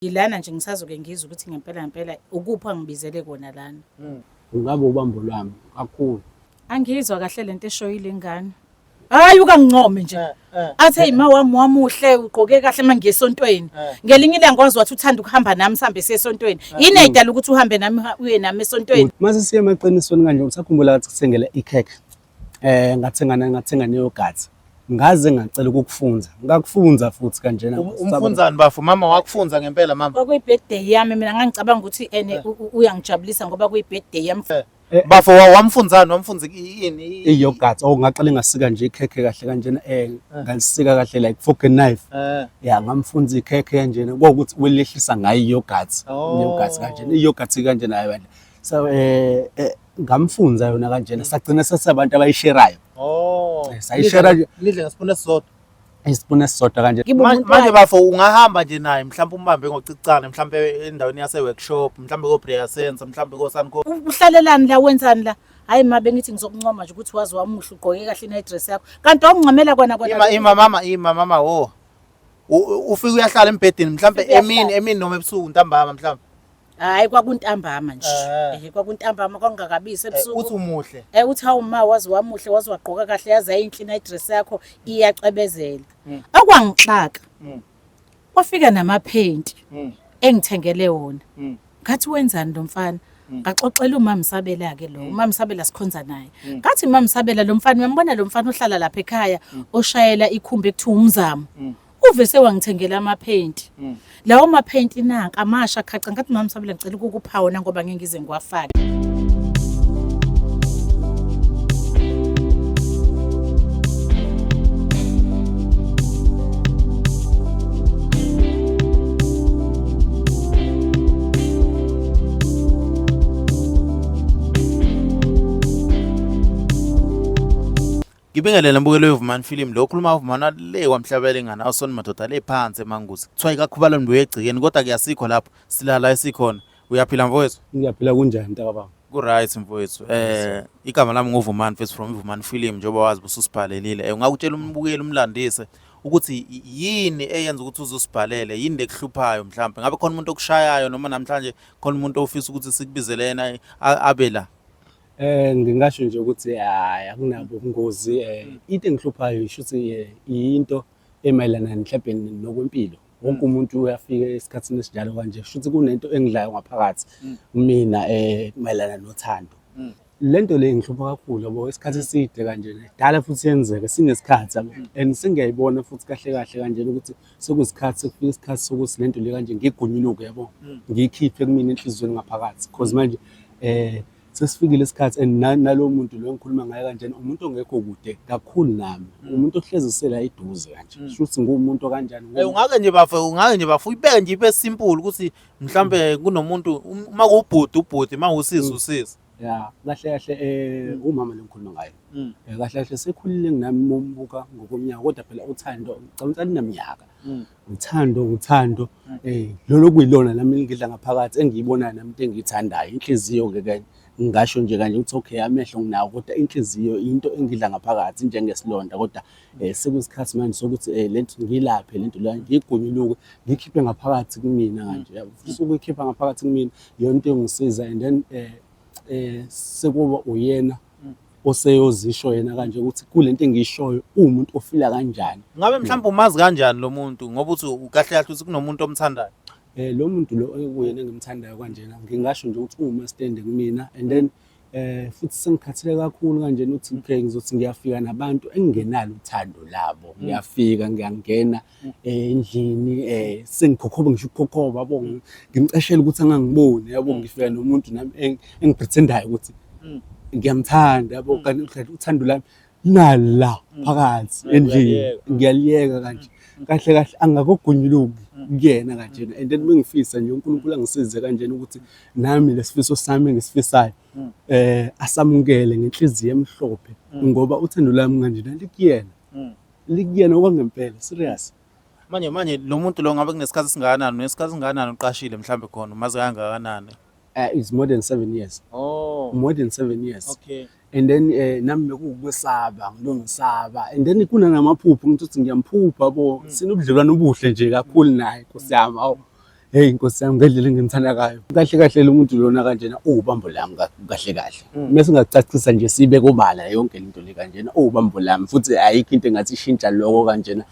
Ngilana nje ngisazoke ngizwe ukuthi ngempela ukuphi angibizele kona lana. Ungabe ubambo lwami kakhulu. Angizwa kahle lento eshoyile ngane. Hayi ukangincome nje. Athe ima wami wamuhle ugqoke kahle manje ngesontweni. Ngelinye ilanga wazi wathi uthanda ukuhamba nami sihambe siyesontweni. Yini ayidala ukuthi uhambe nami uye nami esontweni? Mase siye emaqinisweni kanje usakhumbula ukuthi sithengele ikhekhe. Ngathenga neyogathi. Ngaze ngacela ukukufunza. Ngakufunza futhi kanjena. Umfunzani bafu mama wakufunza ngempela mama. Kwakuyi birthday yami mina ngangicabanga ukuthi uyangijabulisa ngoba kuyi birthday yami. Bafo wamfunzani wamfunza yini iyogathi ngaqala ngasika nje ikhekhe kahle kanjena ngalisika kahle like fork and knife ngamfunza ikhekhe kanjena ukuthi welehlisa ngayo iyogathi kanjena iyogathi kanjena hayi bandla so ngamfunza yona kanjena sagcina sesabantu abayisherayo sayishera nidle ngesipuna esisodwa isipuna esisodwa kanje manje bafo ungahamba nje naye mhlawumbe umbambe ngocicane mhlawumbe endaweni yase workshop mhlawumbe ko prayer center mhlawumbe ko Sunco uhlalelani la wenzani la hayi mabe ngithi ngizokuncoma nje ukuthi wazi wamuhle ugqoke kahle ina dress yakho kanti awungcamela kona ima mama wo ufike uyahlala embedeni mhlawumbe emini noma ebusuku ntambama mhlawumbe hayi kwakuntambama nje kwakuntambama kwangakabisi ebusuku uthi umuhle uthi hawu ma wazi wamuhle wazi wagqoka kahle yazi ayinhlina idress yakho iyacebezela akwangixaka wafika namapaint engithengele wona ngathi wenzani lo mfana ngaxoxela umama Sabela ke lo umama Sabela sikhonza naye ngathi mama Sabela lo mfana uyambona lo mfana ohlala lapha ekhaya oshayela ikhumbi ekuthiwa umzamo uvese wangithengela amapaint lawo mapaint nanka amasha khaca ngathi mama Sabela ngicela ukukupha wona ngoba ngingize ngiwafake Ngibingelele mbukelo weVumani film lo khuluma uVumani le kwamhlabele ngana awusoni madoda le phansi emanguzi kuthiwa ikakhubala mntu uyegcikeni kodwa kuyasikho lapho silala esikhona uyaphila mfowethu ngiyaphila kunjani ntakababa ku right mfowethu igama lami nguVumani face from uVumani film njengoba wazi ususibhalelile ungakutshela umbukeli umlandise ukuthi yini eyenza ukuthi uzosibhalele yini ekuhluphayo mhlawumbe ngabe khona umuntu okushayayo noma namhlanje khona umuntu ofisa ukuthi sikubizele yena abe la ngingasho nje ukuthi hayi akunabo ubungozi into engihluphayo ishuthi into emayelana mhlawumbe nokwempilo wonke umuntu uyafika esikhatsini esinjalo kanje shuthi kunento engidlayo ngaphakathi mina mayelana nothando lento le ngihlupha kakhulu yabo isikhathi eside kanje dala futhi yenzeka sinesikhathi and singiyayibona futhi kahle kanje ukuthi sekuyisikhathi sekufika isikhathi sokuthi lento le kanje ngigunyuluke yabo ngikhiphe kumina enhlizweni ngaphakathi because manje sesifikile isikhathi and nalo muntu lo ngikhuluma ngaye kanjena umuntu ongekho kude kakhulu nami umuntu ohlezisela eduze kanje shuthi ngumuntu kanjani ungake nje bafu uyibeke nje ibe simple ukuthi mhlambe kunomuntu uma ubhuti uma usiza ya kahle umama lo ngikhuluma ngaye kahle sekhulile nginami mombuka ngokomnyaka kodwa phela uthando ngicabanga linaminyaka uthando lolo kuyilona nami ngidla ngaphakathi engiyibona nami into engiyithandayo inhliziyo ke ngisho nje kanje ukuthi okay amehlo nginawo kodwa inhliziyo into engidla ngaphakathi njengesilonda kodwa sekuyisikhathi manje sokuthi lento ngilaphe lento la ngigunyuluke ngikhiphe ngaphakathi kumina kanje yabo futhi ukukhipha ngaphakathi kumina yona into engisiza and then sekuba uyena oseyozisho yena kanje ukuthi kulento engiyishoyo umuntu ofila kanjani ngabe mhlawumbe umazi kanjani lo muntu ngoba uthi kahle ukuthi kunomuntu omthandayo lo muntu lo ekuyena engimthandayo kanjena ngingasho nje ukuthi uma stand kumina and then futhi sengikhathele kakhulu kanje ukuthi okay ngizothi ngiyafika nabantu engingenalo uthando labo ngiyafika ngiyangena endlini sengikhokhoba ngisho ukukhokhoba yabo ngimceshela ukuthi angangiboni yabo ngifika nomuntu nami engiprethendayo ukuthi ngiyamthanda yabo kanti uthando lami nala phakathi endlini ngiyaliyeka kanje kahle angakogunyuluki kuyena kanjena and then mengifisa nje uNkulunkulu angisize kanjena ukuthi nami lesifiso sami ngisifisayo asamukele ngenhliziyo emhlophe ngoba uthando lami kanjena likuyena okwangempela serious manje lo muntu lo ngabe kunesikhathi singakanani uqashile mhlambe khona umazi kangakanani it's more than 7 years more than 7 years okay and then nami bekukwesaba ngilongisaba and then kuna namaphupho ngithi ngiyamphupha bo sinobudlelwano obuhle nje kakhulu naye nkosiyami hey inkosi yami ngendlela engimthanda ngayo kahle kahle lo muntu lona kanjena ubambo lami kahle kahle mase ngacacisa nje sibe kubala yonke into le kanjena ubambo lami futhi ayikho into engathi ishintsha lokho kanjena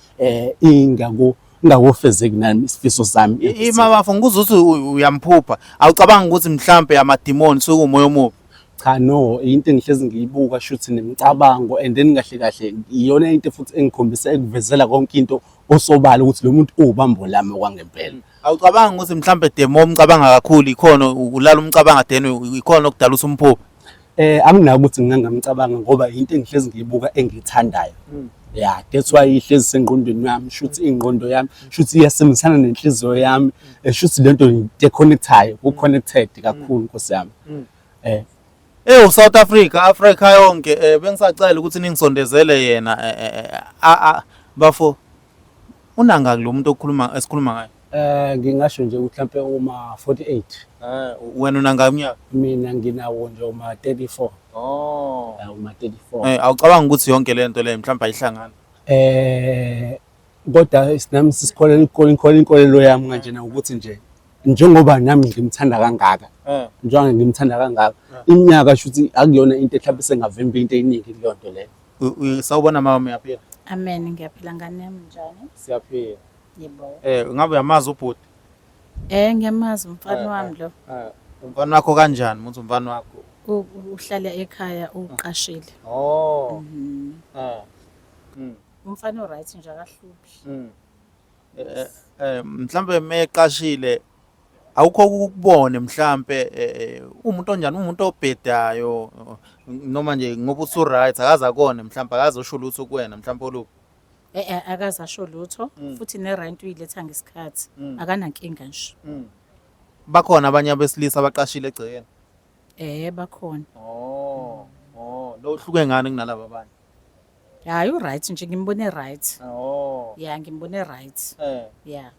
ingakufezeki nami isifiso sami imabafo nguzuthi uyamphupha awucabanga ukuthi mhlambe amademoni sokumoya omubi cha no into engihlezi ngiyibuka shuthi nemicabango and then kahle kahle iyona into futhi engikhombisa ekuvezela konke into osobala ukuthi lo muntu ubambo lami okwangempela awucabanga ukuthi mhlambe demo umcabanga kakhulu ikhono ulala umcabanga deni ikhono okudala usumphupha anginako ukuthi ngingamcabanga ngoba into engihlezi ngiyibuka engithandayo yeah that's why ihlezi sengqondweni yami shuthi ingqondo yami shuthi iyasebenzisana nenhliziyo yami shuthi lento deconnectayo ku-connected kakhulu nkosi yami South Africa yonke bengisacela ukuthi ningisondezele yena bafo unanga lo muntu esikhuluma ngayo ngingasho nje mhlambe uma 48 wena unanga iminyaka mina nginawo nje uma 34 uma 34 awucabanga ukuthi yonke lento le mhlawumbe ayihlangana kodwa sinami sisikholela inkolelo yami kanje na ukuthi nje njengoba nami ngimthanda kangaka njengoba ngimthanda kangaka iminyaka shuthi akuyona into mhlawumbe sengavimba into eyiningi kuleyo nto leyo sawubona mama uyaphila Amen ngiyaphila ngane yami njani siyaphila yebo ngabe uyamazi ubhuti ngiyamazi umfana wami lo umfana wakho kanjani muthi umfana wakho uhlala ekhaya uqashile umfana oright nje akahluphi mhlambe meqashile awukho ukubone mhlambe umuntu onjani umuntu obhedayo noma nje ngoba usu right akaza akone mhlambe akazosho lutho kuwena mhlambe oluku akazasho lutho futhi nerent uyiletha ngesikhathi akanankinga nje bakhona abanye abesilisa abaqashile egcekeni bakhona lo uhluke ngani kunalabo abanye hayi u right nje ngimbone right yeah ngimbone right yeah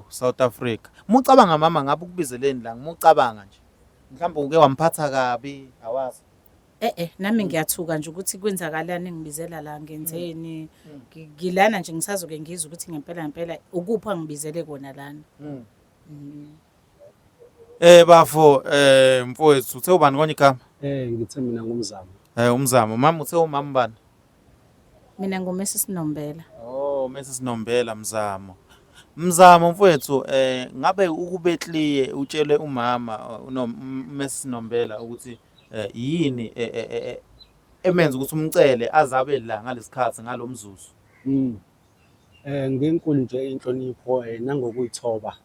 South Africa mucabanga mama ngabe ukubizeleni la ngimucabanga nje mhlawumbe uke wamphatha kabi awazi nami ngiyathuka nje ukuthi kwenzakalani ngibizela la ngenzeni ngilana nje ngisazoke ngizwe ukuthi ngempela ukupha ngibizele kona lana bafo mfowethu uthe ubani konye igama ngithe mina ngumzamo umzamo mama uthe umama bani mina nguMrs Nombela Mrs Nombela mzamo mfowethu ngabe ukubetliye utshele umama Mrs Nombela ukuthi yini emenza ukuthi umcele azabe la ngalesikhathi ngalomzuzu ngenkulu nje inhlonipho nangokuyithoba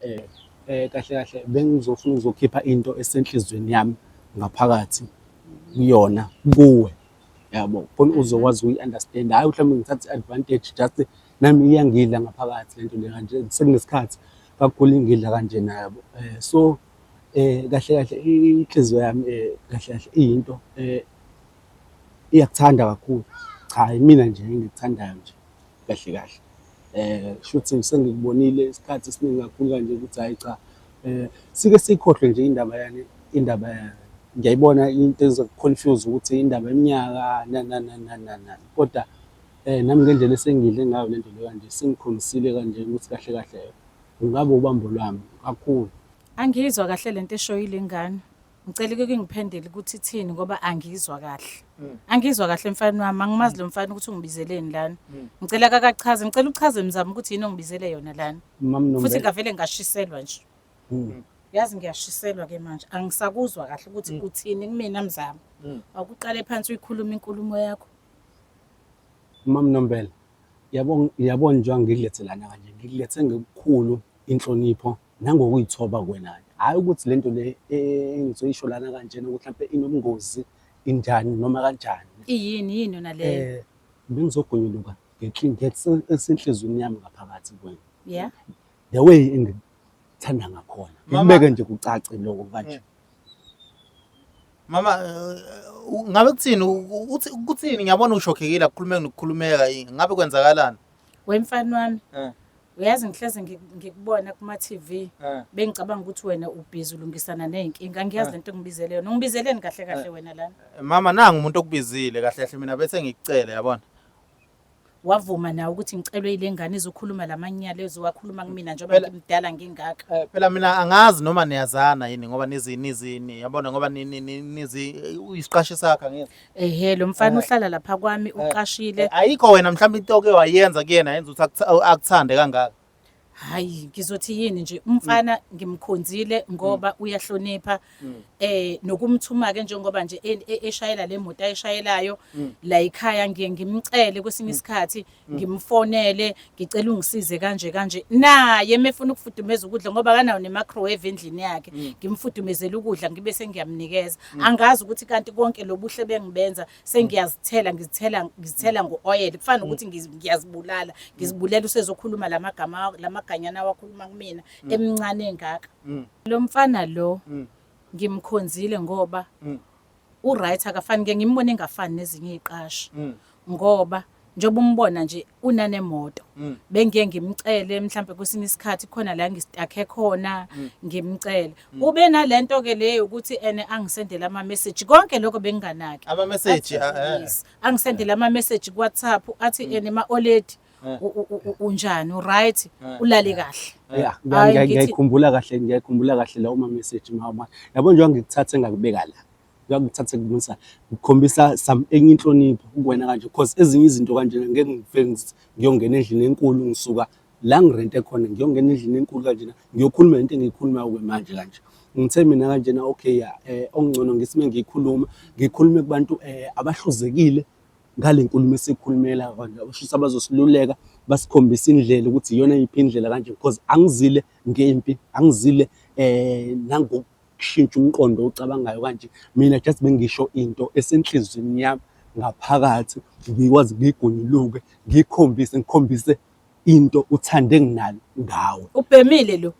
kahle bengizofuna ukuzokhipha into esenhlizweni yami ngaphakathi kuyona kuwe yabo khona uzokwazi uyi-understand hayi mhlawumbe ngithatha advantage just nami iyangidla ngaphakathi lento le kanje sekunesikhathi kakhulu ingidla kanje nabo so kahle inhliziyo yami kahle iyinto iyakuthanda kakhulu cha mina nje ngikuthandayo nje kahle shuthi sengikubonile isikhathi esiningi kakhulu kanje ukuthi hayi cha sike sikhohlwe nje indaba ngiyayibona into ezokuconfuse ukuthi indaba eminyaka na kodwa nami ngendlela esengidle ngayo lento le kanje singikhombisile kanje ukuthi kahle ungabe ubambo lwami kakhulu angizwa kahle lento eshoyile ingane ngicela ukuthi ngiphendele ukuthi ithini ngoba angizwa kahle mfana wami angimazi lo mfana ukuthi ungibizeleni lana ngicela akachaze ngicela uchaze mzamo ukuthi yini ongibizele yona lana futhi ngavele ngashiselwa nje yazi ngiyashiselwa ke manje angisakuzwa kahle ukuthi uthini kumina mzamo akuqale phansi uyikhuluma inkulumo yakho Mama Nombela yabona nje ngikulethelana kanje ngikulethe ngekukhulu inhlonipho nangokuyithoba kwena hayi ukuthi lento le engizoyisho lana kanje ukuthi mhlawumbe inobungozi injani noma kanjani yini yona leyo bengizogonyuluka ngesenhlizweni yami ngaphakathi kwena yeah the way engithanda ngakhona ngibeke nje kucace lokho kanje mama ngabe kuthini ukuthini ngiyabona ushokhekile ukukhulumeka ngabe kwenzakalani wemfana wami uyazi ngihleze ngikubona kuma TV bengicabanga ukuthi wena ubhizi ulungisana nezinkinga ngiyazi lento ngibizele yona ungibizeleni kahle wena lana mama nanga umuntu okubizile kahle mina bese ngikucela yabona wavuma nawe ukuthi ngicelwe ile ngane izokhuluma lamanyala ezowakhuluma kumina njengoba ngimdala ngingaka. Phela mina angazi noma niyazana yini ngoba nizini yabona ngoba nizi uyisiqashi sakhe ngeke. Lo mfana uhlala lapha kwami uqashile. Ayikho wena mhlawumbe into oke wayenza kuyena yenza ukuthi akuthande kangaka. Hayi ngizothi yini nje umfana ngimkhonzile ngoba uyahlonipha nokumthuma ke njengoba nje eshayela le moto ayishayelayo la ekhaya ngiye ngimcele kwesinye isikhathi ngimfonele ngicela ungisize kanje naye mefuna ukufudumeza ukudla ngoba kanawo ne-microwave endlini yakhe ngimfudumezela ukudla ngibe sengiyamnikeza. Angazi ukuthi kanti konke lobuhle bengibenza sengiyazithela ngizithela ngo-oil kufana ukuthi ngiyazibulala ngizibulela usezokhuluma lamaganyana wakhuluma kumina emncane engaka. Lo mfana lo ngimkhonzile ngoba uright akafani ke ngimbone engafani nezinye iziqashi ngoba njengoba umbona nje unanemoto bengiye ngimcele mhlambe kwesinye isikhathi khona la ngistakhe khona ngimcele ube nalento ke leyo ukuthi angisendele ama message konke lokho benginganaki ama message angisendele ama message ku WhatsApp athi ma oledi unjani right ulale kahle. Ngiyakhumbula kahle lawo ma message mama yabo njengoba ngikuthathe ngakubeka la ngikuthathe kumisa ukukhombisa enye inhlonipho kuwena kanje because ezinye izinto kanje ngeke ngifike ngiyongena endlini enkulu ngisuka la ngirente khona ngiyongena endlini enkulu kanje ngiyokhuluma into engiyikhuluma manje kanje ngithe mina kanje na okay ongcono ngisime ngikhulume kubantu abahluzekile ngale nkulumo esikhulumela kanje abashuthi abazosiluleka basikhombisa indlela ukuthi iyona iphi indlela kanje because angizile ngempi angizile nangokushintsha umqondo ocabangayo kanje mina just bengisho into esenhlizweni yami ngaphakathi ngikwazi ngigunyuluke ngikhombise into uthande nginalo ngawe. Ubhemile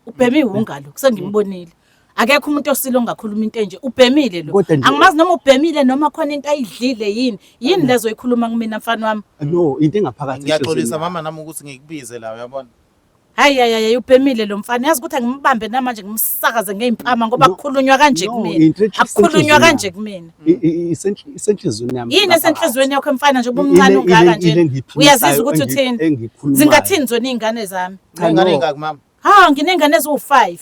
ungalo kusengimbonile akekho umuntu osilo ongakhuluma into enje ubhemile lo angimazi noma ubhemile noma khona into ayidlile yini lezo ikhuluma kumina mfana wami. No into engaphakathi ngiyaxolisa mama nami ukuthi ngikubize la uyabona. Hayi ubhemile lo mfana yazi ukuthi angimbambe namanje ngimsakaze ngeimpama ngoba kukhulunywa kanje kumina akukhulunywa kanje kumina isenhlizweni yami yini esenhlizweni yakho mfana nje ubumncane ungaka nje uyazizwa ukuthi uthini zingathini zona izingane zami ingane engaki mama nginengane eziwu5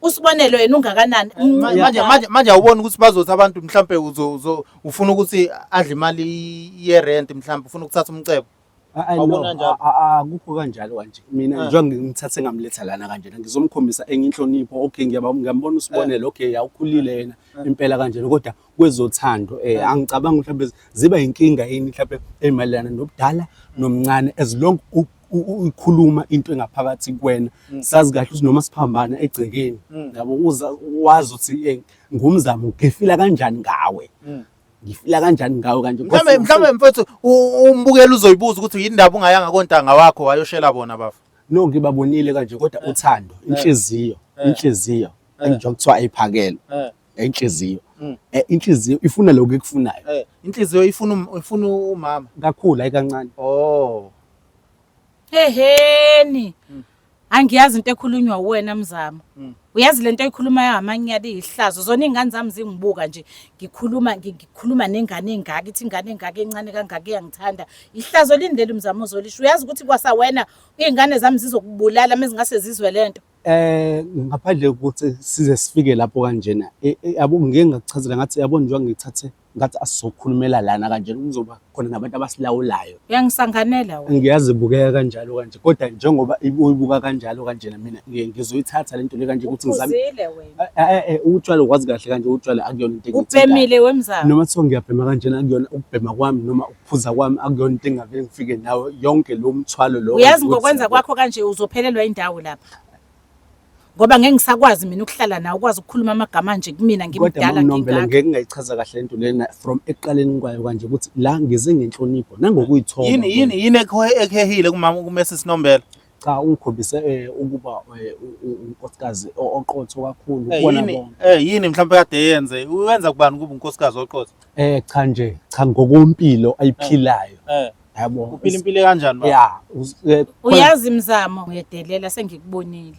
usibonelo yena ungakanani manje awubona ukuthi bazothi abantu mhlambe ufuna ukuthi adle imali ye rent mhlambe ufuna ukuthatha umcebo awubona njalo akukho kanjalo kanje mina njengoba ngimthathe ngamletha lana kanje ngizomkhombisa enye inhlonipho okay ngiyambona usibonelo okay yawukhulile yena impela kanje kodwa kwezothando angicabanga mhlambe ziba inkinga yini mhlambe ezimalana nobudala nomncane as long ukhuluma into engaphakathi kuwena sazi kahle ukuthi noma siphambana egcekeni yabo wazi ukuthi ngumzamo ngifila kanjani ngawe ngifila kanjani ngawe kanje mhlambe mfethu umbukela uzoyibuza ukuthi yini ndaba ungayanga kontanga wakho wayoshela bona bafu no ngibabonile kanje kodwa uthando inhliziyo engijoke kuthiwa ayiphakelo inhliziyo ifuna lokho ekufunayo inhliziyo ifuna umama kakhulu ayikancane heheni angiyazi into ekhulunywa wena mzamo uyazi lento eyikhuluma yamanyala ihlazo zona izingane zami zingibuka nje ngikhuluma nengane engaka ithi ingane engaka encane kangaka iyangithanda ihlazo lindele umzamo uzolisho uyazi ukuthi kwasa wena izingane zami zizokubulala mezingase zizwe lento ngaphandle ukuthi size sifike lapho kanjena yabo ngeke ngakuchazela ngathi yabona njengoba ngithathe ngathi asizokhulumela lana kanje kuzoba khona nabantu abasilawulayo uyangisanganela wena ngiyazibukeka kanjalo kanje kodwa njengoba uyibuka kanjalo kanjena mina ngizoyithatha lento le kanje ukuthi ngizame utshwala ukwazi kahle kanje utshwala akuyona into engithanda ubhemile wemzamo noma kuthiwa ngiyabhema kanjena akuyona ukubhema kwami noma ukuphuza kwami akuyona into engavele ngifike nawe yonke lo mthwalo lo uyazi ngokwenza kwakho kanje uzophelelwa indawo lapha ngoba ngeke ngisakwazi mina ukuhlala nawe ukwazi ukukhuluma amagama nje kumina ngimdala ngingaka ngeke ngayichaza kahle lento lena from eqaleni kwayo kanje ukuthi la ngize ngenhlonipho nangokuyithoba yini ekhehile kumama kumesisi Nombela cha ungikhombise ukuba unkosikazi oqotho kakhulu kubona bona yini mhlawumbe kade yenze uyenza kubani kuba unkosikazi oqotho cha ngokumpilo ayiphilayo yabo uphila impilo kanjani uyazi mzamo uyedelela sengikubonile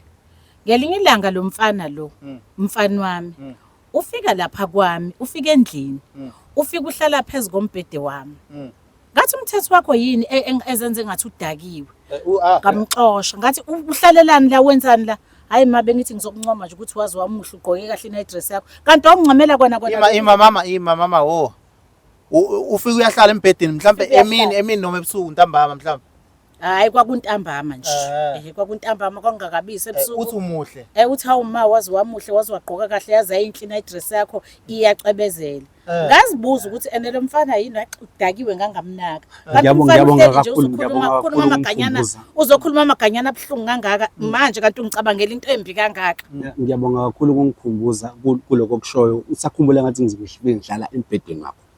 ngelinye ilanga lo mfana lo mfana wami ufika lapha kwami ufika endlini ufika uhlala phezulu kombhede wami ngathi umthetho wakho yini ezenze ngathi udakiwe ngamxosha ngathi uhlalelani la wenzani la hayi ma bengithi ngizokuncoma nje ukuthi wazi wamuhle ugqoke kahle na-dress yakho kanti awungcamela kona ima mama wo ufike uyahlala embhedeni mhlambe emini noma ebusuku ntambama mhlambe hayi kwakuntambama nje kwakuntambama kwangakabisi ebusuku uthi umuhle uthi hawu ma wazi wamuhle wazi wagqoka kahle yazi ayinhle na-dress yakho iyacebezela ngazibuza ukuthi ene lo mfana yini udakiwe ngangamnaka ngiyabonga kakhulu uzokhuluma amaganyana abuhlungu kangaka manje kanti ungicabangela into embi kangaka ngiyabonga kakhulu ukungikhumbuza kuloko kushoyo usakhumbula ngathi ngidlala embhedeni wakho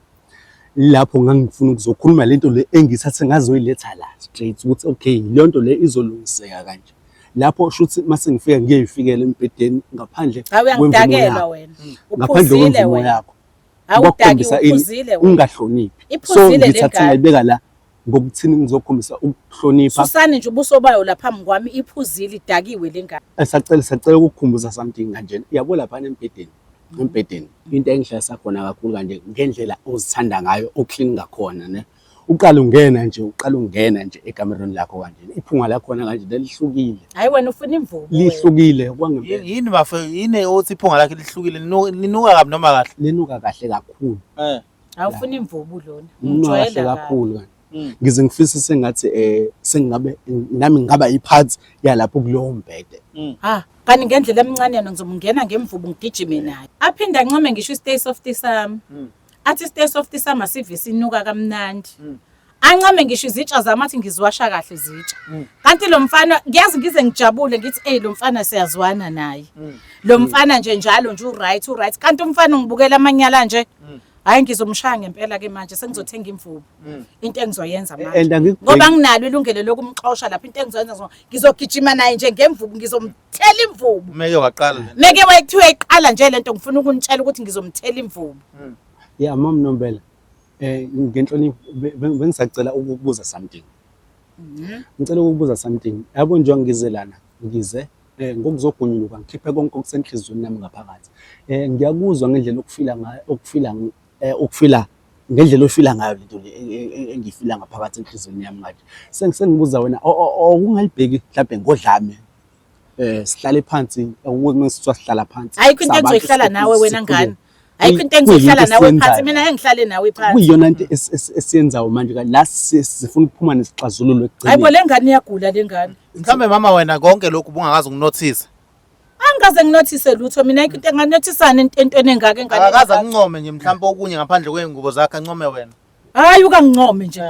lapho ngangifuna ukuzokhuluma lento le engisathe ngazoyiletha la straight ukuthi okay le nto le izolungiseka kanje lapho shuthi mase ngifika ngiyeyifikela embhedeni ngaphandle uyangidakela wena ngaphandle kwemvumo yakho awudaki uphuzile ungahloniphi so ngithatha ngayibeka la ngokuthini ngizokhombisa ukuhlonipha susani nje ubuso bayo la phambi kwami iphuzile idakiwe lengane sacela ukukhumbuza something kanje yabo lapha embhedeni into engihlalisa khona kakhulu kanje ngendlela ozithanda ngayo oclean ngakhona ne uqala ungena nje ekamereni lakho kanje iphunga lakhona kanje lelihlukile hayi wena ufuna imvumo lihlukile kwangempela yini bafe yini othi iphunga lakhe lihlukile linuka kabi noma kahle linuka kahle kakhulu awufuna imvumo lona ujwayele kakhulu kanje ngize ngifise sengathi sengabe nami ngaba iphathi yalapho kulowo mbhede kanti ngendlela emncane yena ngizomngena ngemvubu ngigijime naye aphinda ancome ngisho i-stay soft sami athi stay soft sami asivisi inuka kamnandi ancame ngisho izitsha zami athi ngiziwasha kahle izitsha kanti lo mfana ngiyazi ngize ngijabule ngithi lo mfana siyazwana naye lo mfana nje njalo nje uright kanti umfana ngibukela amanyala nje hayi ngizomshaya ngempela ke manje sengizothenga imvubu into engizoyenza manje ngoba nginalo ilungelo lokumxosha lapha into engizoyenza ngizogijima naye nje ngemvubu ngizomthela imvubu meke waqala meke wethiwe iqala nje lento ngifuna ukunitshela ukuthi ngizomthela imvubu yeah mama Nombela ngenhlonipho bengisacela ukubuza something ngicela ukubuza something yabo nje ngize lana ngize ngokuzogunyuluka ngikhiphe konke okusenhlizweni nami ngaphakathi ngiyakuzwa ngendlela ukufila ngendlela ofila ngayo lento le engifila ngaphakathi enhlizweni yami manje sengibuza wena okungalibheki mhlawumbe ngodlame sihlale phansi ukuthi mesithwa sihlala phansi ayikho into engizoyihlala nawe wena ngani ayikho into engizoyihlala nawe phansi mina engihlale nawe phansi kuyiyona into esiyenzayo manje la sifuna ukuphuma nesixazululo ekugcineni hayibo lengane iyagula lengane mhlambe mama wena konke lokhu bungakazi ukunothisa angaze nginothise lutho mina into enganothisana entweni engaka engane akaze ngincome nje mhlawumbe okunye ngaphandle kwengubo zakhe ancome wena hayi ukangincome nje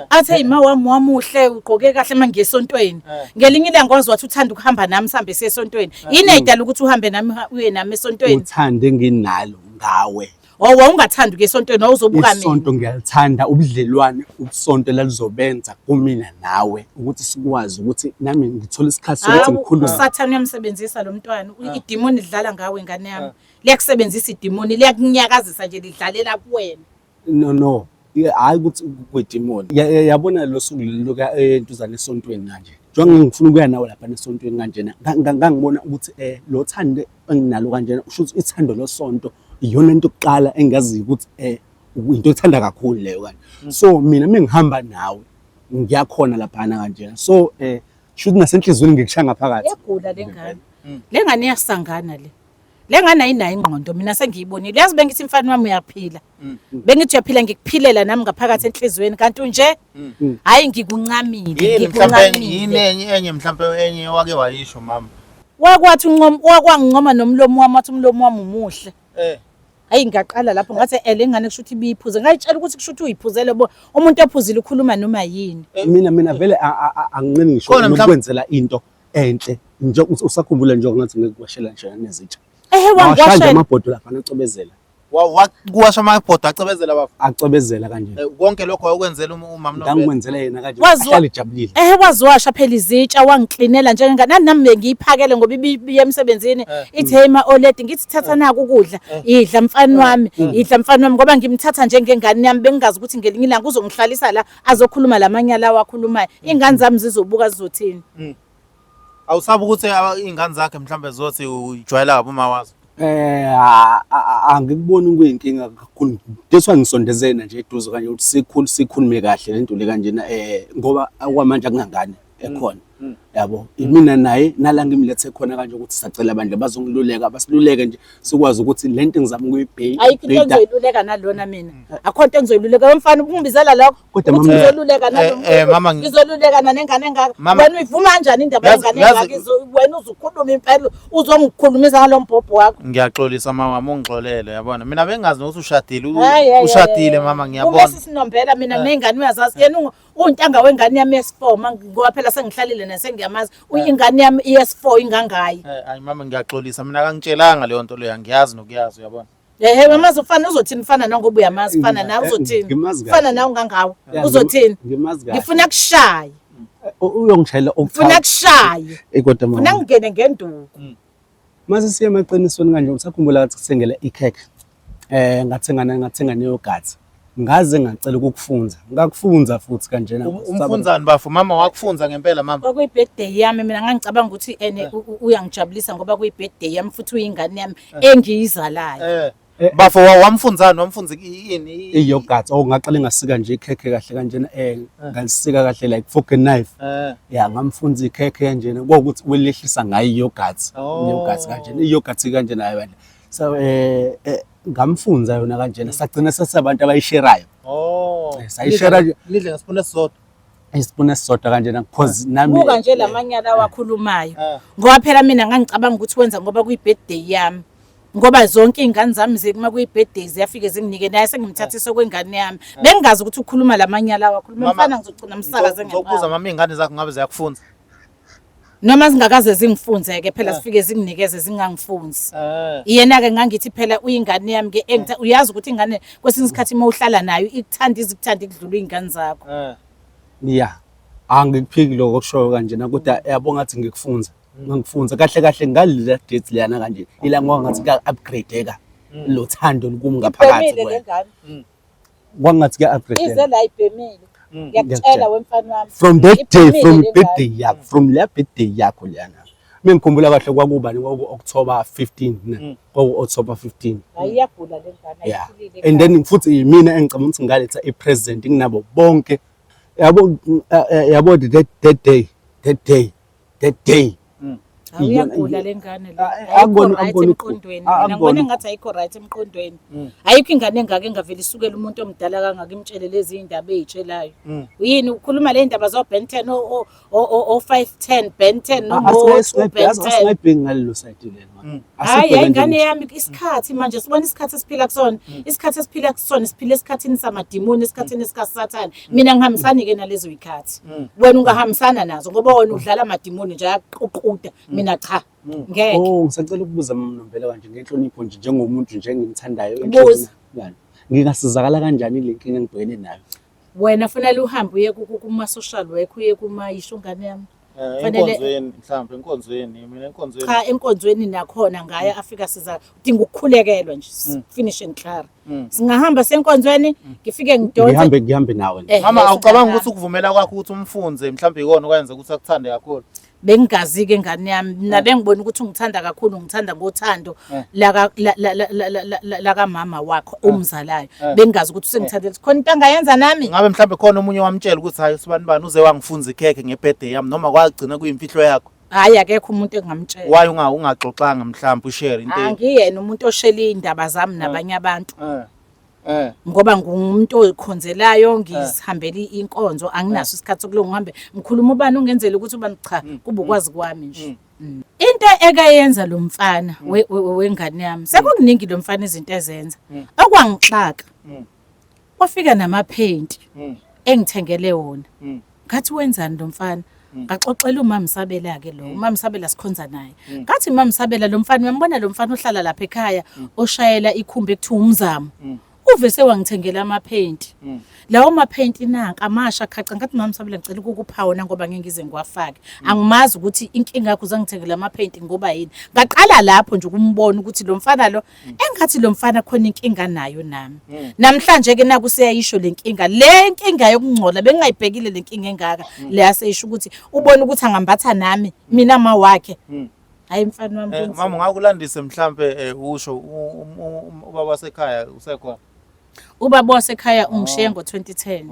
athi hey ma wami wamuhle ugqoke kahle mangiyesontweni ngelinye ilanga wazi wathi uthanda ukuhamba nami sihambe siyesontweni yini ayidala ukuthi uhambe nami uye nami esontweni uthande enginalo ngawe ungathanda ukuyesontweni awuzobuka mina isonto ngiyalithanda ubudlelwane ubusonto lalizobenza kumina nawe ukuthi sikwazi ukuthi nami ngithola isikhathi sokuthi ngikhulume usathane uyamsebenzisa lo mntwana idimoni lidlala ngawe ingane yami liyakusebenzisa idimoni liyakunyakazisa nje lidlalela kuwena no hayi ukuthi kwedimoni yabona lo suku loka entuzana esontweni kanje njengoba ngifuna ukuya nawe lapha esontweni kanjena ngangibona ukuthi lo thande enginalo kanjena usho ukuthi ithando losonto iyona into yokuqala engazi ukuthi into ethanda kakhulu leyo kanje so mina mengihamba nawe ngiyakhona lapha kanjena so should nasenhlizweni ngikushaya ngaphakathi yagula lengane iyasangana lengane ayinayo ingqondo mina sengiyibonile yazi bengithi mfana wami uyaphila bengithi uyaphila ngikuphilela nami ngaphakathi enhlizweni kanti nje hayi ngikuncamile yini enye mhlawumbe enye wake wayisho mama wakwathi wakwangincoma nomlomo wami athi umlomo wami umuhle hayi ngaqala lapho ngathi lengane kushuthi ibiphuze ngayitshela ukuthi kushuthi uyiphuzele umuntu ophuzile ukhuluma noma yini mina vele anginqeni ngisho ukwenzela into enhle nje usakhumbula nje ngathi ngikuwashela nje nezitsha washaya amabhodo lapha acobezela kuwasha amabhodo acebezela bafu acebezela kanje konke lokho wakwenzela umama Nombela ngangwenzela yena kanje ahlale ejabulile waziwasha phela izitsha wangiklinela njengengane nami bengiyiphakele ngoba ibiye emsebenzini ithi hey ma oledi ngithi thatha naku ukudla idla mfana wami ngoba ngimthatha njengengane yami bengingazi ukuthi ngelinye ilanga uzongihlalisa la azokhuluma lamanyala awakhulumayo ingane zami zizobuka zizothini awusabe ukuthi ingane zakhe mhlambe zothi ujwayela kabi uma wazi angikuboni kuyinkinga kakhulu. Deswa ngisondezena nje eduze kanje ukuthi sikhulume kahle lento le kanjena ngoba akwamanje akungangani ekhona. Yabo imina naye nala ngimlethe khona kanje ukuthi sacela abantu bazongiluleka basiluleke nje sikwazi ukuthi lento engizama ukuyibheka ayikho into engizoyiluleka nalona mina akho into engizoyiluleka mfana ungibizela lokho Kodwa ukuthi mama- ngizoluleka nalona mama ngizoluleka nengane engaka Mama- wena uyivuma kanjani indaba Yazi- yengane yazi- engaka wena uzukhuluma impela uzongikhulumisa ngalomphobho wakho ngiyaxolisa mama ungixolele yabona mina bengazi nokuthi ushadile Hayi, ushadile mama ngiyabona Ungesi sinombela mina nengane uyazazi yena untanga wengane yami yes4 ngoba phela sengihlalile nesengiyamazi uyingane yami yes4 ingangayi hayi mama ngiyaxolisa mina akangitshelanga leyo nto leyo angiyazi nokuyazi uyabona ehe mama ufana uzothini ufana na ngoba uyamazi ufana na uzothini Ngimazi kahle. ufana na ungangawo uzothini Ngimazi kahle. ngifuna kushaya Uyongishayela ngifuna kushaye kodwa mama. ngifuna ngingene ngenduku Mase siye emaqinisweni kanje usakhumbula ukuthi kusengela ikhekhe. Ngathenga neyogathi. Ngaze ngacela ukukufunza. Ngakufunza futhi kanjena. umfunzani bafo mama wakufunza ngempela mama kwakuyi birthday yami mina ngangicabanga ukuthi uyangijabulisa ngoba kuyi birthday yami futhi uyingane yami engiyizalayo bafo wamfunza yini iyogathi ngaqala ngasika nje ikhekhe kahle kanjena ngalisika kahle like fork and knife. Ya ngamfunza ikhekhe kanjena ukuthi welehlisa ngayo iyogathi. Iyogathi kanjena iyogathi kanjena hayi bandla. So ngamfunza yona kanjena sagcina sesabantu abayisherayo. Sayishera nje lidle ngesipuni esisodwa isipune sisodwa kanjena because nami buka nje lamanyala wakhulumayo ngoba phela mina ngangicabanga ukuthi wenza ngoba kuyi birthday yami ngoba zonke izingane zami zekuma kuyi birthday ziyafike zinginike naye sengimthathise kwengane yami bengazi ukuthi ukhuluma lamanyala wakhuluma mfana ngizogcina umsakaze ngokubuza mama ingane zakho ngabe ziyakufunza noma zingakaze zingifunze-ke phela zifike zinginikeze zingangifunzi yena-ke ngangithi phela uyingane yami ke uyazi ukuthi ingane kwesinye isikhathi uma uhlala nayo ikuthanda izikuthanda ikudlula iy'ngane zakho ya angikuphiki lokho kushoyo kanjena kodwa yabo ngathi ngikufunza ngifunza kahle kahle ngalila date leyana kanje ila ngoba ngathi kuya-upgrade-eka lo thando lukumi ngaphakathi kwena kwangathi kuya-upgrade ize la ibhemile ngiyakutshela wemfana wami from that day from birthday yakho from la birthday yakho leyana mina ngikhumbula kahle kwakubani kwaku-October 15 kwaku-October 15 ayiyagula le ngane yeah and then futhi yimina engicabanga ukuthi ngaletha i-present nginabo bonke yabo that day awuyagula le ngane emqondweni mina ngibona engathi ayikho right emqondweni ayikho ingane engake engavele isukela umuntu omdala kangaka imtshele lezi indaba ezitshelayo yini ukhuluma le ndaba zo Ben 10 o 510 Ben 10 no Ben 10 asingayibheki ngalelo side lelo hayi ingane yami isikhathi manje sibona isikhathi esiphila kusona isikhathi esiphila kusona siphila esikhathini samadimoni esikhathini esikaSathane mina ngihambisani ke nalezo ikhathi wena ungahambisana nazo ngoba wena udlala amadimoni nje ayaququda mina cha ngeke ngisacela ukubuza Mnombela kanje ngenhlonipho nje njengomuntu nje engimthandayo enhlonipho ngingasizakala kanjani le nkinga engibhekene nayo wena fanele uhambe uye kuma social work uye kuma ishungane yami enkonzweni mhlawumbe enkonzweni mina enkonzweni cha enkonzweni nakhona ngaya afika siza udinga ukukhulekelwa nje finish and clear singahamba senkonzweni ngifike ngidonse ngihambe nawe mama awucabanga ukuthi ukuvumela kwakho ukuthi umfunze mhlawumbe ikona okwenza ukuthi akuthande kakhulu bengazi-ke ngane yami mina bengibona ukuthi ungithanda kakhulu ngithanda ngothando lakamama wakho omzalayo bengazi ukuthi usengithandela khona into angayenza nami ngabe mhlawumbe khona omunye wamtshela ukuthi hayi sibani uze wangifunza ikhekhe ngebirthday yami noma kwagcina kuyimfihlo yakho hayi akekho umuntu engamtshela waye ungaxoxanga mhlawumbe ushare into angiyena umuntu oshele indaba zami nabanye abantu ngoba ngumuntu oyikhonzelayo ngizihambela inkonzo anginaso isikhathi sokulo ngihambe ngikhuluma ubani ungenzela ukuthi ubani cha kuba ukwazi kwami nje into ekayenza lo mfana wengane yami sekukuningi lo mfana izinto ezenza okwangixaka wafika namapaint engithengele wona ngathi wenzani lo mfana ngaxoxela uMama Sabela ke lo uMama Sabela sikhonza naye ngathi uMama Sabela lo mfana uyambona lo mfana ohlala lapha ekhaya oshayela ikhumbi ekuthiwa umzamo uvese wangithengela amapaint lawo mapaint nanka amasha khaca ngathi Mama Sabela ngicela ukukupha wona ngoba ngeke ngize ngiwafake angimazi ukuthi inkinga yakho uzangithengela amapaint ngoba yini ngaqala lapho nje ukumbona ukuthi lo mfana lo engathi lo mfana khona inkinga nayo nami namhlanje ke naku seyayisho lenkinga yokungcola bengayibhekile lenkinga engaka le yaseyisho ukuthi ubone ukuthi angambatha nami mina mawakhe hayi mfana wami mama ngakulandise mhlambe usho ubaba wasekhaya usekhona ubaba wasekhaya ungishiye ngo-2010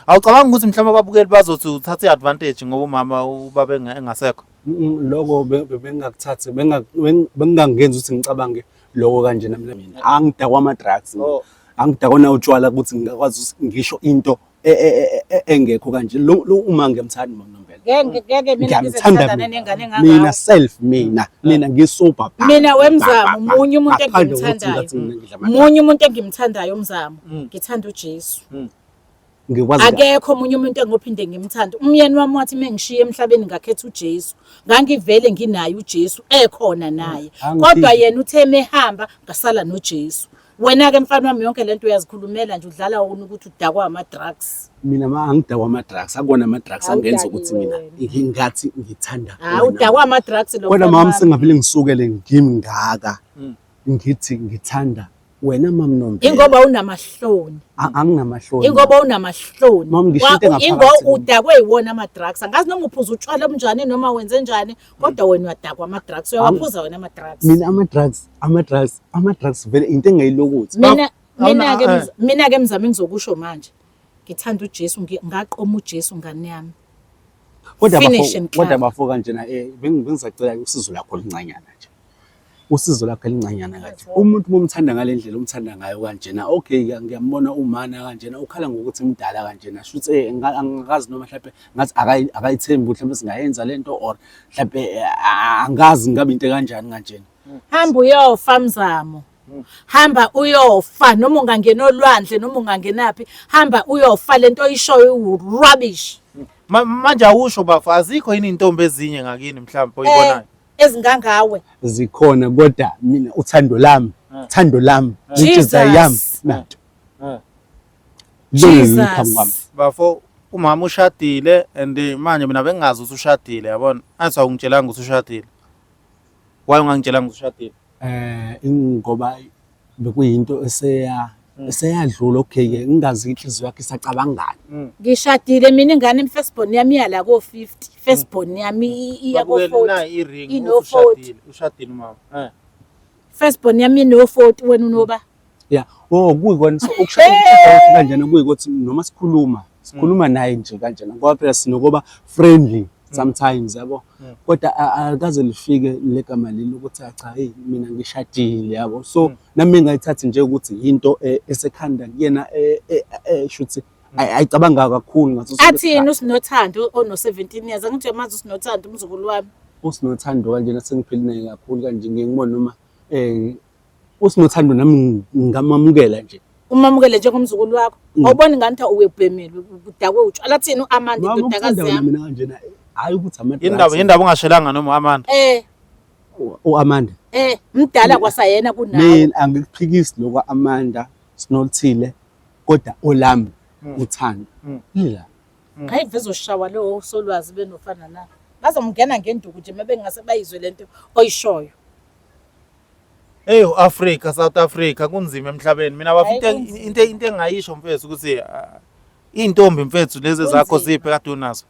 awucabanga ukuthi mhlawumbe ababukeli bazothi uthathe i-advantage ngoba umama ubaba engasekho lokho bengakuthathi bengangenza ukuthi ngicabange lokho kanje mina angidakwa ama-drugs angidakwa utshwala ukuthi ngingakwazi ukuthi ngisho into engekho kanje lo uma ngiyamthanda ngeke mina ngizithandane nengane engangaka mina self mina ngisober mina wemzamo munye umuntu engimthandayo umzamo ngithanda uJesu akekho omunye umuntu engophinde ngimthanda umyeni wami wathi mengishiye emhlabeni ngakhetha uJesu ngangivele nginaye uJesu ekhona naye kodwa yena uthe mehamba ngasala noJesu wena ke mfana wami yonke lento uyazikhulumela nje udlala ukuthi udakwa ama-drugs mina angidakwa ama-drugs akona ama-drugs angenza ukuthi mina ngingathi ngithanda udakwa ama-drugs lo kodwa mama sengavele ngisukele ngimi ngaka ngithi ngithanda wena mama Nomvelo ingoba unamahloni anginamahloni ingoba unamahloni mama ngishite ngaphakathi ingoba udakwe yiwona ama-drugs angazi noma uphuza utshwala bunjani noma wenze njani kodwa wena uyadakwa ama-drugs uyawaphuza wena ama-drugs mina ama-drugs vele into engayilokuthi mina ke mzame ngizokusho manje ngithanda uJesu ngaqoma uJesu ngane yami kodwa bafo kanjena bengizacela usizo lakho lincanyana nje usizo lakho elincanyana kanje umuntu bomthanda ngalendlela umthanda ngayo kanjena okay ngiyambona umana kanjena ukhala ngokuthi imdala kanjena shuthi angikazi noma mhlawumbe ngathi akayithembi mhlawumbe singayenza lento or mhlawumbe angazi ngabe into kanjani kanjena hamba uyofa mzamo hamba uyofa noma ungangena olwandle noma ungangenaphi hamba uyofa lento oyishoyo rubbish manje awusho bafu azikho yini intombi ezinye ngakini mhlawumbe oyibonayo ezingangawe zikhona kodwa mina uthando lami inhliziyo yami nato Jesus bafo umama ushadile and manje mina bengazi ukuthi ushadile yabona athi awungitshelanga ukuthi ushadile why ungangitshelanga ukuthi ushadile ngoba bekuyinto eseyadlula okay ke ngingazi inhliziyo yakhe isacabangani ngishadile mina ingane imfirstborn yami yala ko50 firstborn yami iya ko40 ushadile mama firstborn yami ino40 wena unoba kuyikona ukushada kanjena kuyikuthi noma sikhuluma naye nje kanjena ngoba phela sinokuba friendly sometimes yabo kodwa akaze lifike legama leli ukuthi cha hey mina ngishadile yabo so nami ngayithathi nje ukuthi into esekhanda kuyena shuthi ayicabanga kakhulu ngaso athi yena usinothando ono 17 years angithi manje usinothando umzukulu wami usinothando kanjena sengiphilile kakhulu kanje ngiyibona noma usinothando nami ngamamukela nje umamukele njengomzukulu wakho awuboni ngathi uwebhemile udakwe utshwala thina uAmanda indodakazi yami mina kanjena hayi ukuthi indaba ungashelanga noma Amanda uAmanda mdala kwasayena kunawe mina angikuphikisi lokho Amanda Sinothile kodwa olami uthando yila ngayiveza ushawa lo solwazi benofana na bazomngena ngenduku nje mabengase bayizwe lento oyishoyo Africa South Africa kunzima emhlabeni mina bafite into engayisho mfethu ukuthi intombi mfethu lezi zakho ziphe kade unazo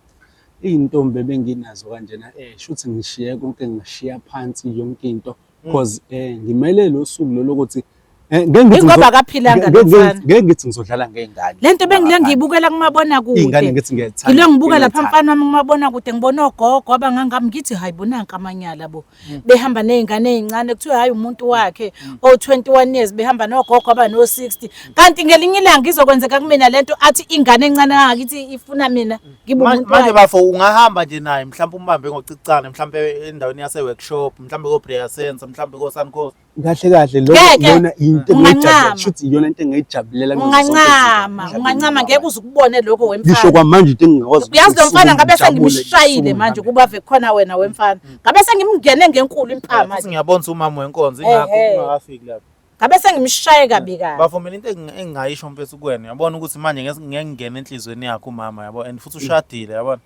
intombi benginazo kanjena shuthi ngishiye konke ngishiya phansi yonke into because ngimele lo suku lo lokuthi ngoba akaphilanga lomfana ngeke ngithi ngizodlala ngengane lento bengile ngiyibukela kumabona kude ingane ngithi ngiyayithanda ngile ngibuka lapha mfana wami kumabona kude ngibona ogogo abangangami ngithi hayibonanga amanyala bo behamba nezingane ezincane kuthiwa hayi umuntu wakhe o21 years behamba nogogo aba no60 kanti ngelinye ilanga ngizokwenzeka kumina lento athi ingane encane ngakithi ifuna mina ngibe umuntu manje bafo ungahamba nje naye mhlawumbe umbambe ngocicana mhlawumbe endaweni yase workshop mhlawumbe ko prayer center mhlawumbe ko Suncoast kahle lo yona into engijabula shuthi iyona into engijabulela ungancama ngeke uzukubone lokho wemfana ngisho kwamanje into engikwazi uyazi lo mfana ngabe sengimshayile manje kuba ve khona wena wemfana ngabe sengimngene ngenkulu impama manje ngiyabona umama wenkonzo ingakho ungakafiki lapha ngabe sengimshaye kabi kabi bafumela into engingayisho mfethu kuwena yabona ukuthi manje ngeke ngingene enhlizweni yakho umama yabo and futhi ushadile yabona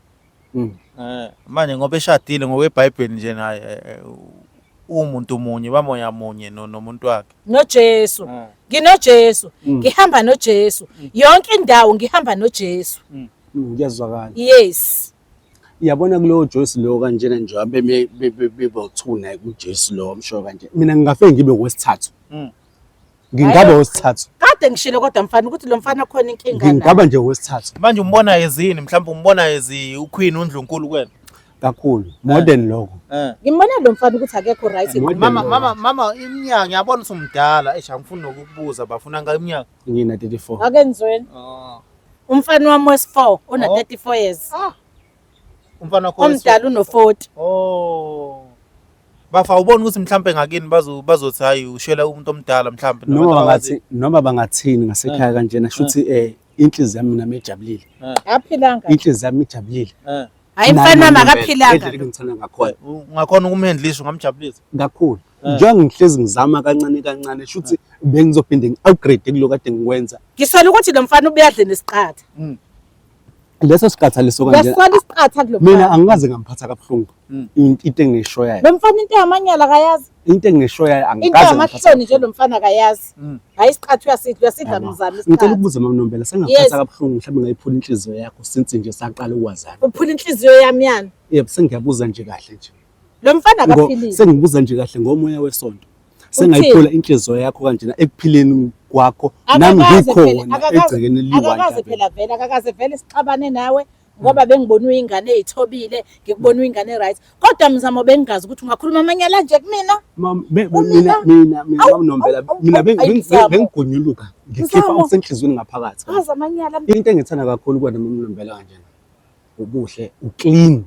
manje ngoba eshadile ngokweBhayibheli nje naye umuntu munye bamoya munye nomuntu wakhe noJesu nginoJesu ngihamba noJesu yonke indawo ngihamba noJesu ngiyazwakala yes Yabona kulowo Joyce lo kanjena nje bebothuna kuJoyce lo msho kanje. Mina ngingafike ngibe wesithathu. Ngingaba wesithathu. Kade ngishilo kodwa mfana ukuthi lo mfana khona inkinga naye. Ngingaba nje wesithathu. Manje umbona ezini mhlawumbe umbona ezi uQueen uNdlunkulu kwena. Kakhulu. Modern lokho. Ngimbona lo mfana ukuthi akekho right. Mama iminyaka ngiyabona usumdala angifuni nokukubuza bafuna nga iminyaka. Ngina 34. Akenzweni. Umfana wami wes4 una 34 years. Umfana wakho omdala uno40. Bafa ubona ukuthi mhlambe ngakini bazothi hayi ushela umuntu omdala mhlambe noma bangathini ngasekhaya kanjena shuthi inhliziyo yami mina mejabulile. Aphilanga. Inhliziyo yami ijabulile. Hayi mfana makaphilanga. Ngithanda ngakhona. Ungakhona ukumhandlisha ngamjabulisa. Kakhulu. Njengoba ngihlezi ngizama kancane shuthi bengizophinde ngi-upgrade kuloko kade ngikwenza. Ngisola ukuthi lo mfana ubuyadle nesiqatha. Leso siqatha leso kanjena. Ngisola isiqatha kulo mfana. Mina angikaze ngamphatha kabuhlungu. Into engishoyayo. Lo mfana into yamanyala akayazi. Into engishoyayo angikaze. Into yamahloni nje lo mfana akayazi. Hayi isiqatha uyasidla mzami isiqatha. Ngicela ukubuza mama Nombela sengaphatha kabuhlungu mhlawumbe ngayiphula inhliziyo yakho since nje saqala ukwazana. Uphula inhliziyo yami yana. Yebo sengiyabuza nje kahle nje. Lo mfana akaphilile. Sengibuza nje kahle ngomoya wesonto. Sengayiphula inhliziyo yakho kanjena ekuphileni kwakho nami ngikhona egcekeni liwanta. Akakaze phela vele akakaze vele sixabane nawe ngoba bengibona uyingane ezithobile ngikubona uyingane right kodwa mzamo bengingazi ukuthi ungakhuluma amanyala nje kumina. Mina Nombela mina bengigunyuluka ngikhipha okusenhlizweni ngaphakathi. Aza amanyala. Into engithanda kakhulu kwena mama Nombela kanjena ubuhle uclean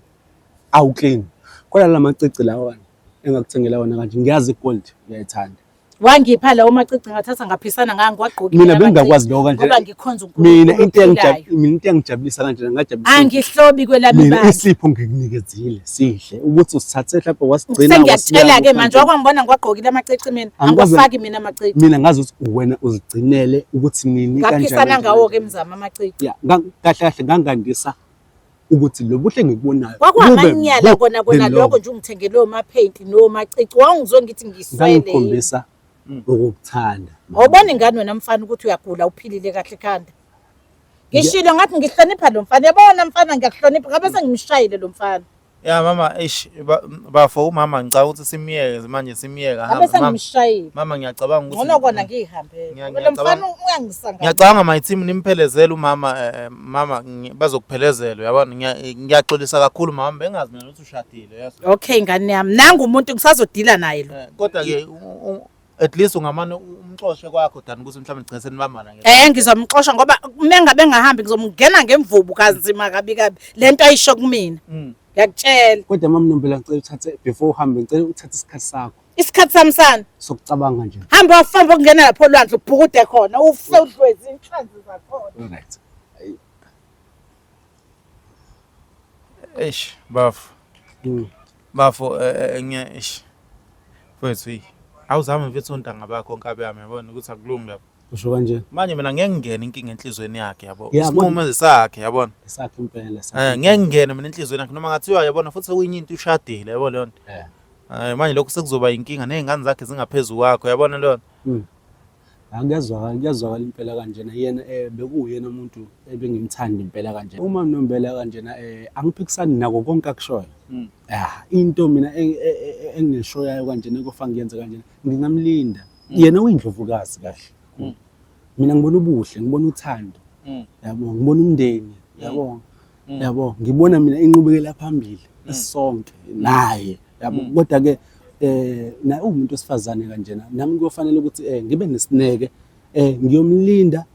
awuclean kodwa lamacici lawa engakuthengela wona kanje ngiyazi igold ngiyayithanda. Wangipha lawo macici ngathatha ngaphisana ngangwagqokile. Mina bengingakwazi lokho kanjena. Ngoba ngikhonza uNkulunkulu. Mina into engijabulisa kanjena ngajabulisa. Angihlobi kwelami bani. Isipho ngikunikezile sihle ukuthi usithathe mhlawumbe wasigcina wasicela ke manje wakwangibona ngwagqokile amacici mina angifaki mina amacici. Mina ngazi ukuthi wena uzigcinele ukuthi nini kanjani. Ngaphisana ngawo ke mzama amacici. Ya kahle ngangandisa ukuthi lo buhle ngikubonayo kwakwamanyala kona lokho nje ungithengele oma-paint noma-cici wangizwe ngithi ngiswele ngikhombisa ukukuthanda. Awubona ingane wena mfana ukuthi uyagula uphilile kahle khanda. Ngishilo ngathi ngihlonipha lo mfana. Yabona mfana ngiyakuhlonipha ngabe sengimshayile lo mfana. Ya mama bafo umama ngicela ukuthi simiyeke manje simiyeka hamba mama. Mama ngiyacabanga ukuthi ngona kona ngihambele. Lo mfana uyangisanga. Ngiyacabanga my team nimphelezele mama bazokuphelezela yabona ngiyaxolisa kakhulu mama bengazi mina ukuthi ushadile yazi. Okay ngane yami nangu umuntu ngisazodila naye lo. Kodwa ke at least ungamane umxoxe kwakho dani ukuthi mhlawumbe ngicela senibambana nje. Ngizomxoxa ngoba mengabe ngahambi ngizomngena ngemvubu kanzima kabi lento ayisho kumina. Ngiyakutshela. Kodwa mama Nombela ngicela uthathe before uhambe ngicela uthathe isikhathi sakho. Isikhathi sami sana sokucabanga nje. Hamba wafamba ukungena lapho olwandle ubhukude khona ufe udlwezi inhlanzi zakhona. Alright. Bafo mfethu awuzame mfethu ontanga bakho nkabe yami yabona ukuthi akulungi lapho. Usho kanje. Manje mina ngeke ngingene inkinga enhlizweni yakhe yabo. Isinqumo sakhe yabona. Sakhe impela ngeke ngingene mina enhlizweni yakhe noma ngathiwa yabona futhi sekuyinye into ushadile yabo leyo nto. Manje lokho sekuzoba inkinga nezingane zakhe zingaphezulu kwakho yabona leyo. Ngiyazwakala impela kanjena yena bekuyena umuntu ebengimthanda impela kanjena. Uma Nombela kanjena angiphikisani nako konke akushoyo. Into mina engishoyayo kanjena kofa ngiyenza kanjena ngingamlinda. Yena uyindlovukazi kahle. Mina ngibona ubuhle, ngibona uthando. Yabo, ngibona umndeni, yabo, ngibona mina inqubekela phambili isonke naye. Yabo, kodwa ke naye umuntu osifazane kanjena nami kuyofanele ukuthi ngibe nesineke ngiyomlinda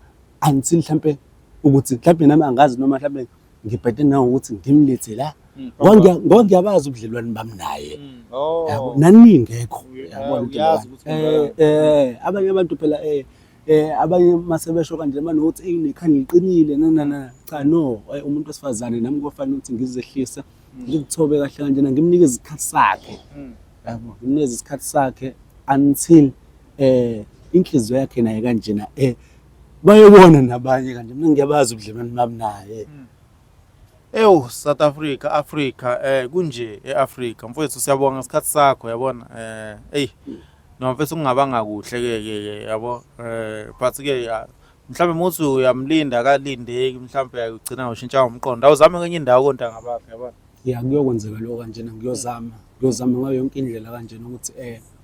until mhlambe ukuthi mhlambe nami angazi noma mhlambe ngibhede nawo ukuthi ngimlethe la ngoba ngiyabazi ubudlelwano bami naye. Yabo nani ngekho yabona abanye abantu phela abanye masebesho kanjena manokuthi inekhanda liqinile cha no umuntu osifazane nami kufanele ukuthi ngizehlisa ngikuthobe kahle kanjena ngimnike isikhathi sakhe. Yabo ngimneze isikhathi sakhe until inhliziyo yakhe naye kanjena bayobona nabanye kanje mina ngiyabazi ubudlelwano bami naye. South Africa kunje eAfrica mfowethu siyabonga ngesikhathi sakho yabona noma mfethu kungabanga kuhle ke yabo but ke mhlambe muthi uyamlinda akalindeki mhlambe uyagcina ushintsha umqondo awuzame kwenye indawo kontanga bakhe yabona. ya kuyokwenzeka lokho kanjena, ngiyozama ngayo yonke indlela kanjena ukuthi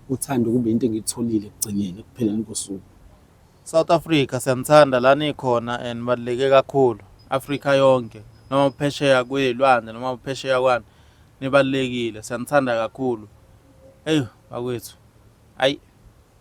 uthando kube into engiyitholile ekugcineni ekupheleni kosuku. South Africa siyanithanda la nikhona and nibaluleke kakhulu. Afrika yonke noma uphesheya kwezilwandle noma uphesheya kwani nibalulekile, siyanithanda kakhulu. Hey bakwethu, hayi